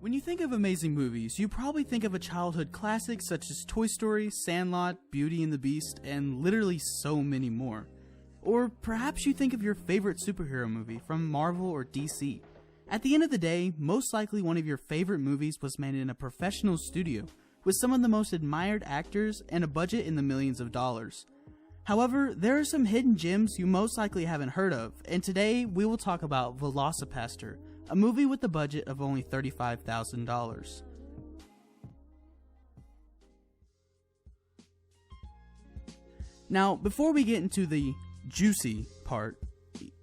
When you think of amazing movies, you probably think of a childhood classic such as Toy Story, Sandlot, Beauty and the Beast, and literally so many more. Or perhaps you think of your favorite superhero movie from Marvel or DC. At the end of the day, most likely one of your favorite movies was made in a professional studio, with some of the most admired actors and a budget in the millions of dollars. However, there are some hidden gems you most likely haven't heard of, and today we will talk about Velocipastor, a movie with a budget of only $35,000. Now, before we get into the juicy part,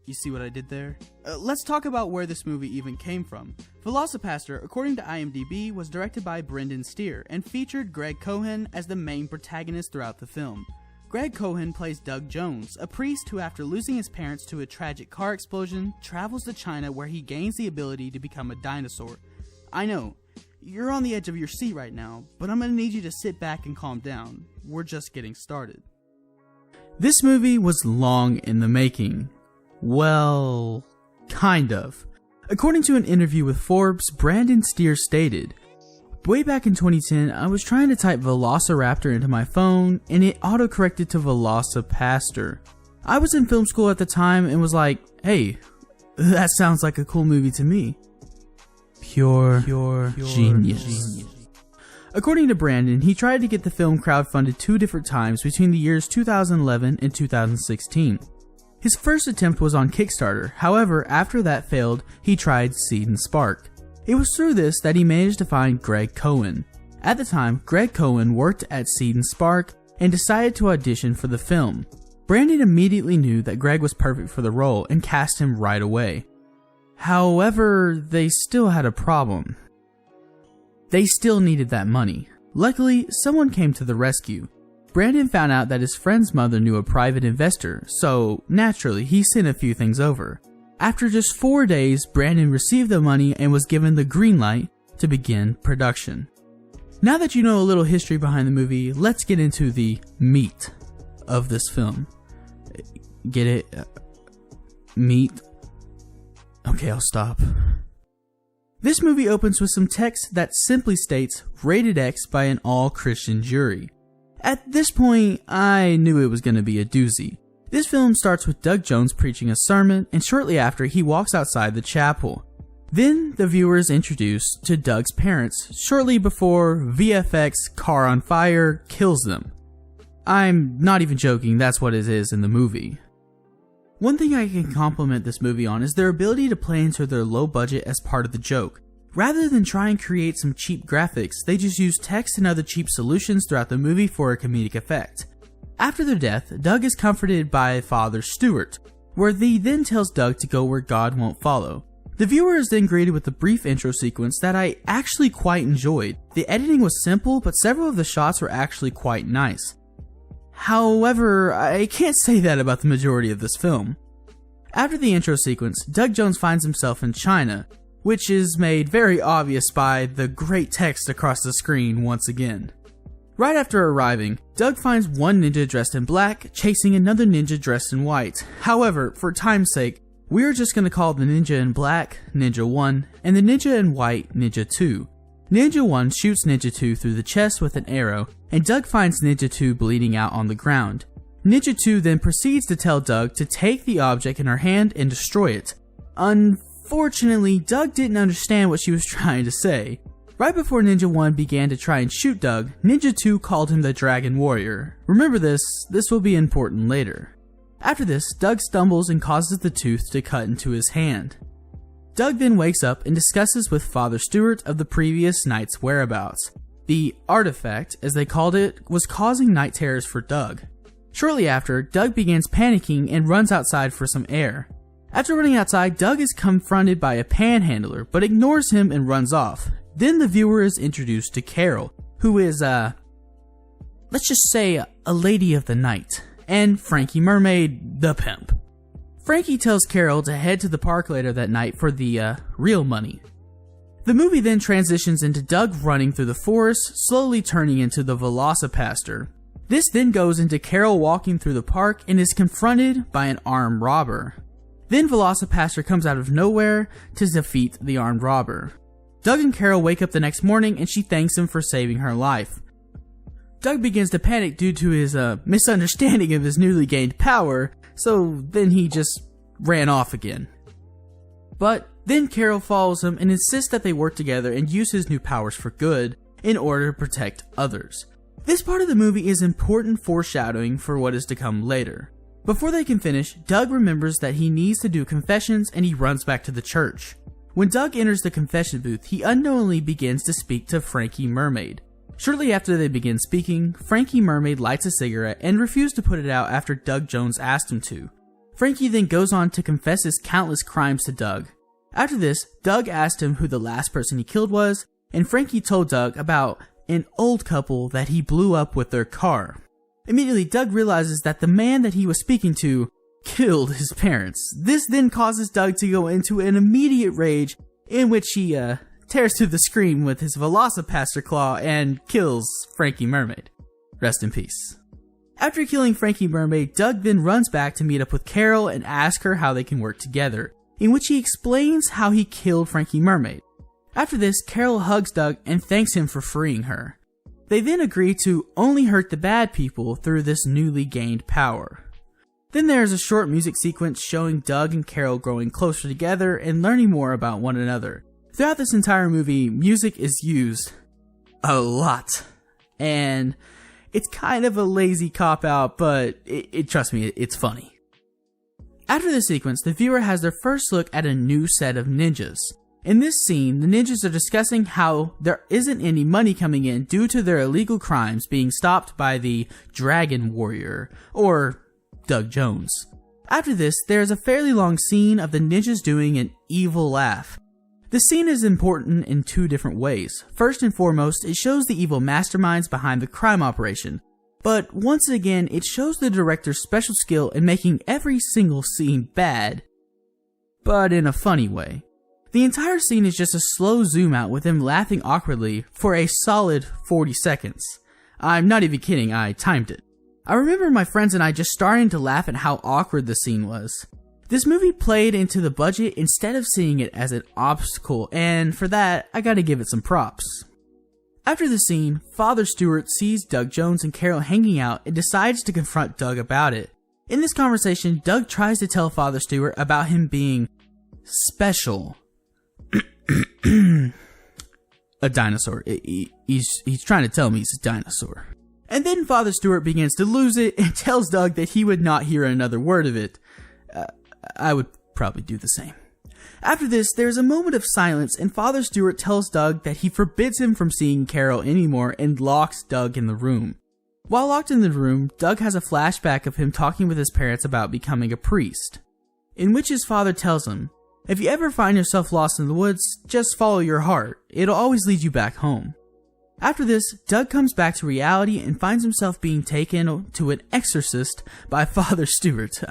you see what I did there? Let's talk about where this movie even came from. Velocipastor, according to IMDb, was directed by Brendan Steere and featured Greg Cohan as the main protagonist throughout the film. Greg Cohan plays Doug Jones, a priest who, after losing his parents to a tragic car explosion, travels to China where he gains the ability to become a dinosaur. I know, you're on the edge of your seat right now, but I'm gonna need you to sit back and calm down. We're just getting started. This movie was long in the making. Well, kind of. According to an interview with Forbes, Brendan Steere stated, "Way back in 2010, I was trying to type Velociraptor into my phone, and it autocorrected to Velocipastor. I was in film school at the time and was like, hey, that sounds like a cool movie to me." Pure genius. According to Brandon, he tried to get the film crowdfunded 2 different times between the years 2011 and 2016. His first attempt was on Kickstarter, however, after that failed, he tried Seed and Spark. It was through this that he managed to find Greg Cohan. At the time, Greg Cohan worked at Seed and Spark and decided to audition for the film. Brandon immediately knew that Greg was perfect for the role and cast him right away. However, they still had a problem. They still needed that money. Luckily, someone came to the rescue. Brandon found out that his friend's mother knew a private investor, so naturally he sent a few things over. After just 4 days, Brandon received the money and was given the green light to begin production. Now that you know a little history behind the movie, let's get into the meat of this film. Get it? Meat? Okay, I'll stop. This movie opens with some text that simply states, "Rated X by an all-Christian jury." At this point, I knew it was going to be a doozy. This film starts with Doug Jones preaching a sermon, and shortly after, he walks outside the chapel. Then, the viewer is introduced to Doug's parents, shortly before VFX Car on Fire kills them. I'm not even joking, that's what it is in the movie. One thing I can compliment this movie on is their ability to play into their low budget as part of the joke. Rather than try and create some cheap graphics, they just use text and other cheap solutions throughout the movie for a comedic effect. After their death, Doug is comforted by Father Stewart, where he then tells Doug to go where God won't follow. The viewer is then greeted with a brief intro sequence that I actually quite enjoyed. The editing was simple, but several of the shots were actually quite nice. However, I can't say that about the majority of this film. After the intro sequence, Doug Jones finds himself in China, which is made very obvious by the great text across the screen once again. Right after arriving, Doug finds one ninja dressed in black chasing another ninja dressed in white. However, for time's sake, we're just going to call the ninja in black Ninja 1 and the ninja in white Ninja 2. Ninja 1 shoots Ninja 2 through the chest with an arrow, and Doug finds Ninja 2 bleeding out on the ground. Ninja 2 then proceeds to tell Doug to take the object in her hand and destroy it. Unfortunately, Doug didn't understand what she was trying to say. Right before Ninja 1 began to try and shoot Doug, Ninja 2 called him the Dragon Warrior. Remember this will be important later. After this, Doug stumbles and causes the tooth to cut into his hand. Doug then wakes up and discusses with Father Stewart of the previous night's whereabouts. The artifact, as they called it, was causing night terrors for Doug. Shortly after, Doug begins panicking and runs outside for some air. After running outside, Doug is confronted by a panhandler, but ignores him and runs off. Then the viewer is introduced to Carol, who is, let's just say, a lady of the night, and Frankie Mermaid, the pimp. Frankie tells Carol to head to the park later that night for the, real money. The movie then transitions into Doug running through the forest, slowly turning into the Velocipastor. This then goes into Carol walking through the park and is confronted by an armed robber. Then Velocipastor comes out of nowhere to defeat the armed robber. Doug and Carol wake up the next morning and she thanks him for saving her life. Doug begins to panic due to his misunderstanding of his newly gained power, so then he just ran off again. But then Carol follows him and insists that they work together and use his new powers for good in order to protect others. This part of the movie is important foreshadowing for what is to come later. Before they can finish, Doug remembers that he needs to do confessions and he runs back to the church. When Doug enters the confession booth, he unknowingly begins to speak to Frankie Mermaid. Shortly after they begin speaking, Frankie Mermaid lights a cigarette and refuses to put it out after Doug Jones asked him to. Frankie then goes on to confess his countless crimes to Doug. After this, Doug asked him who the last person he killed was, and Frankie told Doug about an old couple that he blew up with their car. Immediately, Doug realizes that the man that he was speaking to killed his parents. This then causes Doug to go into an immediate rage in which he tears through the screen with his Velocipastor claw and kills Frankie Mermaid. Rest in peace. After killing Frankie Mermaid, Doug then runs back to meet up with Carol and ask her how they can work together, in which he explains how he killed Frankie Mermaid. After this, Carol hugs Doug and thanks him for freeing her. They then agree to only hurt the bad people through this newly gained power. Then there is a short music sequence showing Doug and Carol growing closer together and learning more about one another. Throughout this entire movie, music is used a lot, and it's kind of a lazy cop-out, but trust me, it's funny. After this sequence, the viewer has their first look at a new set of ninjas. In this scene, the ninjas are discussing how there isn't any money coming in due to their illegal crimes being stopped by the Dragon Warrior, or Doug Jones. After this, there is a fairly long scene of the ninjas doing an evil laugh. This scene is important in two different ways. First and foremost, it shows the evil masterminds behind the crime operation. But once again, it shows the director's special skill in making every single scene bad, but in a funny way. The entire scene is just a slow zoom out with him laughing awkwardly for a solid 40 seconds. I'm not even kidding, I timed it. I remember my friends and I just starting to laugh at how awkward the scene was. This movie played into the budget instead of seeing it as an obstacle, and for that, I gotta give it some props. After the scene, Father Stewart sees Doug Jones and Carol hanging out and decides to confront Doug about it. In this conversation, Doug tries to tell Father Stewart about him being special. A dinosaur. He's trying to tell me he's a dinosaur. And then Father Stewart begins to lose it and tells Doug that he would not hear another word of it. I would probably do the same. After this, there's a moment of silence and Father Stewart tells Doug that he forbids him from seeing Carol anymore and locks Doug in the room. While locked in the room, Doug has a flashback of him talking with his parents about becoming a priest, in which his father tells him, "If you ever find yourself lost in the woods, just follow your heart. It'll always lead you back home." After this, Doug comes back to reality and finds himself being taken to an exorcist by Father Stewart.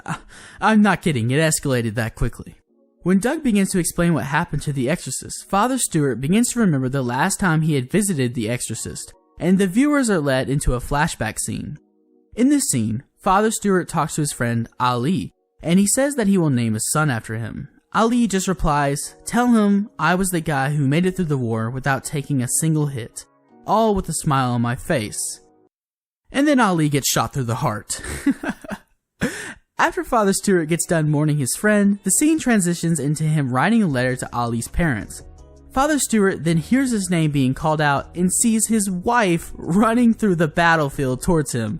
I'm not kidding, it escalated that quickly. When Doug begins to explain what happened to the exorcist, Father Stewart begins to remember the last time he had visited the exorcist, and the viewers are led into a flashback scene. In this scene, Father Stewart talks to his friend Ali, and he says that he will name his son after him. Ali just replies, "Tell him I was the guy who made it through the war without taking a single hit. All with a smile on my face." And then Ali gets shot through the heart. After Father Stewart gets done mourning his friend, the scene transitions into him writing a letter to Ali's parents. Father Stewart then hears his name being called out and sees his wife running through the battlefield towards him,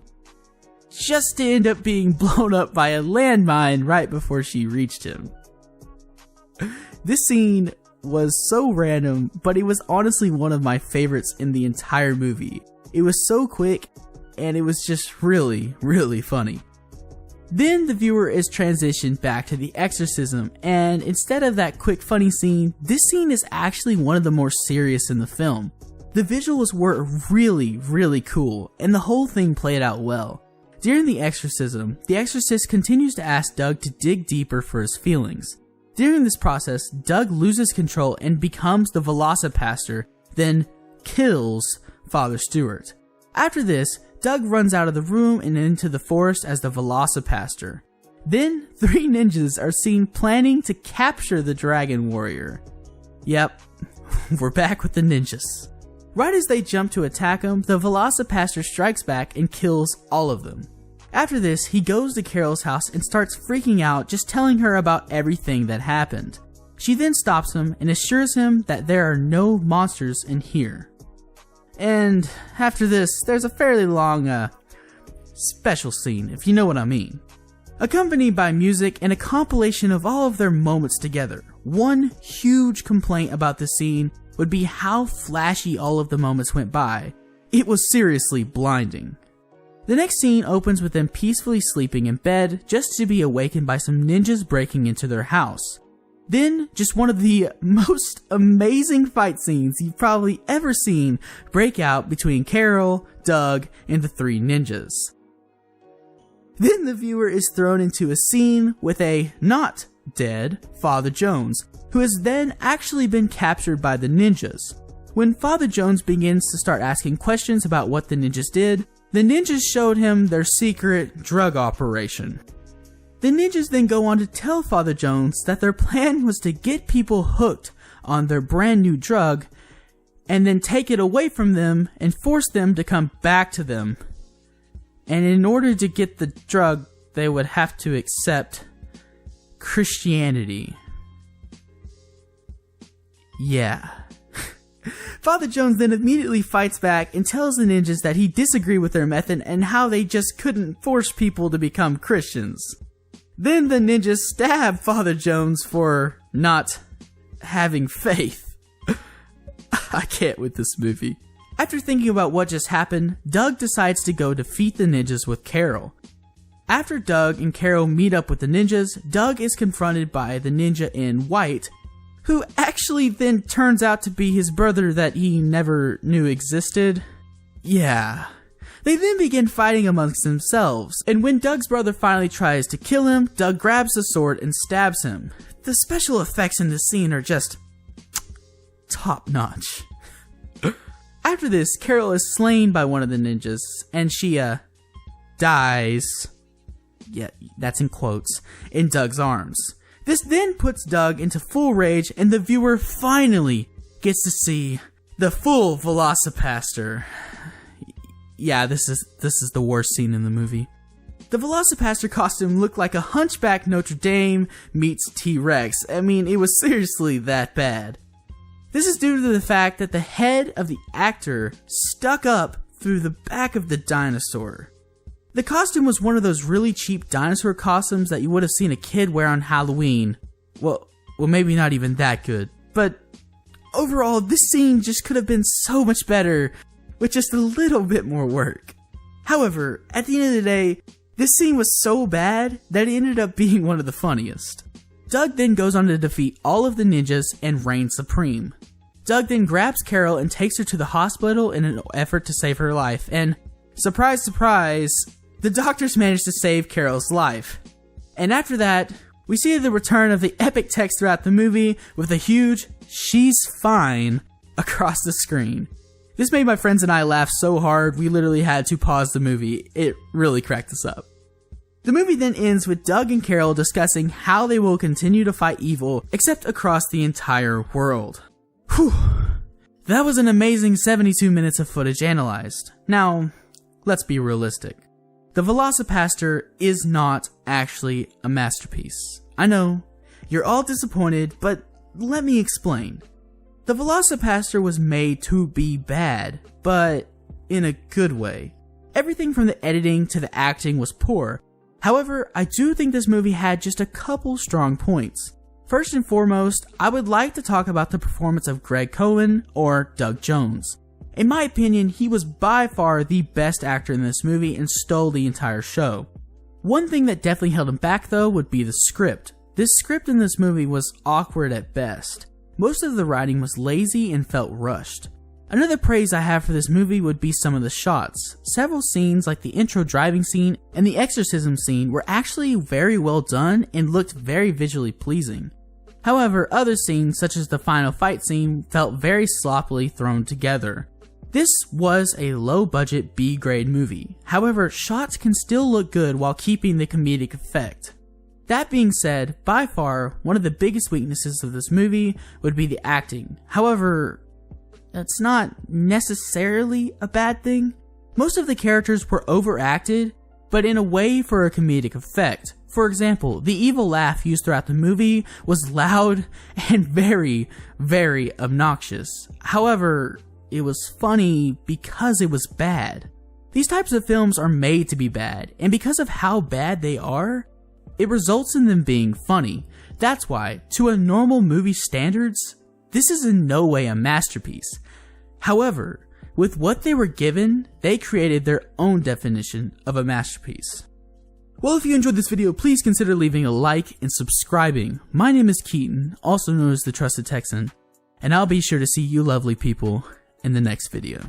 just to end up being blown up by a landmine right before she reached him. This scene was so random, but it was honestly one of my favorites in the entire movie. It was so quick, and it was just really, really funny. Then the viewer is transitioned back to the exorcism, and instead of that quick funny scene, this scene is actually one of the more serious in the film. The visuals were really, really cool, and the whole thing played out well. During the exorcism, the exorcist continues to ask Doug to dig deeper for his feelings. During this process, Doug loses control and becomes the Velocipastor, then kills Father Stewart. After this, Doug runs out of the room and into the forest as the Velocipastor. Then, 3 ninjas are seen planning to capture the Dragon Warrior. Yep, we're back with the ninjas. Right as they jump to attack him, the Velocipastor strikes back and kills all of them. After this, he goes to Carol's house and starts freaking out, just telling her about everything that happened. She then stops him and assures him that there are no monsters in here. And after this, there's a fairly long, special scene, if you know what I mean. Accompanied by music and a compilation of all of their moments together. One huge complaint about this scene would be how flashy all of the moments went by. It was seriously blinding. The next scene opens with them peacefully sleeping in bed, just to be awakened by some ninjas breaking into their house. Then, just one of the most amazing fight scenes you've probably ever seen break out between Carol, Doug, and the three ninjas. Then the viewer is thrown into a scene with a not dead Father Jones, who has then actually been captured by the ninjas. When Father Jones begins to start asking questions about what the ninjas did, the ninjas showed him their secret drug operation. The ninjas then go on to tell Father Jones that their plan was to get people hooked on their brand new drug and then take it away from them and force them to come back to them. And in order to get the drug, they would have to accept Christianity. Yeah. Father Jones then immediately fights back and tells the ninjas that he disagreed with their method and how they just couldn't force people to become Christians. Then the ninjas stab Father Jones for not having faith. I can't with this movie. After thinking about what just happened, Doug decides to go defeat the ninjas with Carol. After Doug and Carol meet up with the ninjas, Doug is confronted by the ninja in white, who actually then turns out to be his brother that he never knew existed. Yeah. They then begin fighting amongst themselves, and when Doug's brother finally tries to kill him, Doug grabs the sword and stabs him. The special effects in this scene are just top notch. After this, Carol is slain by one of the ninjas, and she, dies. Yeah, that's in quotes, in Doug's arms. This then puts Doug into full rage, and the viewer finally gets to see the full Velocipastor. Yeah, this is the worst scene in the movie. The Velocipastor costume looked like a hunchback Notre Dame meets T-Rex. I mean, it was seriously that bad. This is due to the fact that the head of the actor stuck up through the back of the dinosaur. The costume was one of those really cheap dinosaur costumes that you would have seen a kid wear on Halloween. Well, maybe not even that good. But overall, this scene just could have been so much better with just a little bit more work. However, at the end of the day, this scene was so bad that it ended up being one of the funniest. Doug then goes on to defeat all of the ninjas and reign supreme. Doug then grabs Carol and takes her to the hospital in an effort to save her life, and surprise, surprise, the doctors manage to save Carol's life. And after that, we see the return of the epic text throughout the movie with a huge "she's fine" across the screen. This made my friends and I laugh so hard we literally had to pause the movie. It really cracked us up. The movie then ends with Doug and Carol discussing how they will continue to fight evil, except across the entire world. Whew. That was an amazing 72 minutes of footage analyzed. Now, let's be realistic. The Velocipastor is not actually a masterpiece. I know, you're all disappointed, but let me explain. The Velocipastor was made to be bad, but in a good way. Everything from the editing to the acting was poor. However, I do think this movie had just a couple strong points. First and foremost, I would like to talk about the performance of Greg Cohan, or Doug Jones. In my opinion, he was by far the best actor in this movie and stole the entire show. One thing that definitely held him back though would be the script. This script in this movie was awkward at best. Most of the writing was lazy and felt rushed. Another praise I have for this movie would be some of the shots. Several scenes like the intro driving scene and the exorcism scene were actually very well done and looked very visually pleasing. However, other scenes such as the final fight scene felt very sloppily thrown together. This was a low-budget B-grade movie. However, shots can still look good while keeping the comedic effect. That being said, by far, one of the biggest weaknesses of this movie would be the acting. However, that's not necessarily a bad thing. Most of the characters were overacted, but in a way for a comedic effect. For example, the evil laugh used throughout the movie was loud and very, very obnoxious. However, it was funny because it was bad. These types of films are made to be bad, and because of how bad they are, it results in them being funny. That's why, to a normal movie standards, this is in no way a masterpiece. However, with what they were given, they created their own definition of a masterpiece. Well, if you enjoyed this video, please consider leaving a like and subscribing. My name is Keaton, also known as the Trusted Texan, and I'll be sure to see you lovely people in the next video.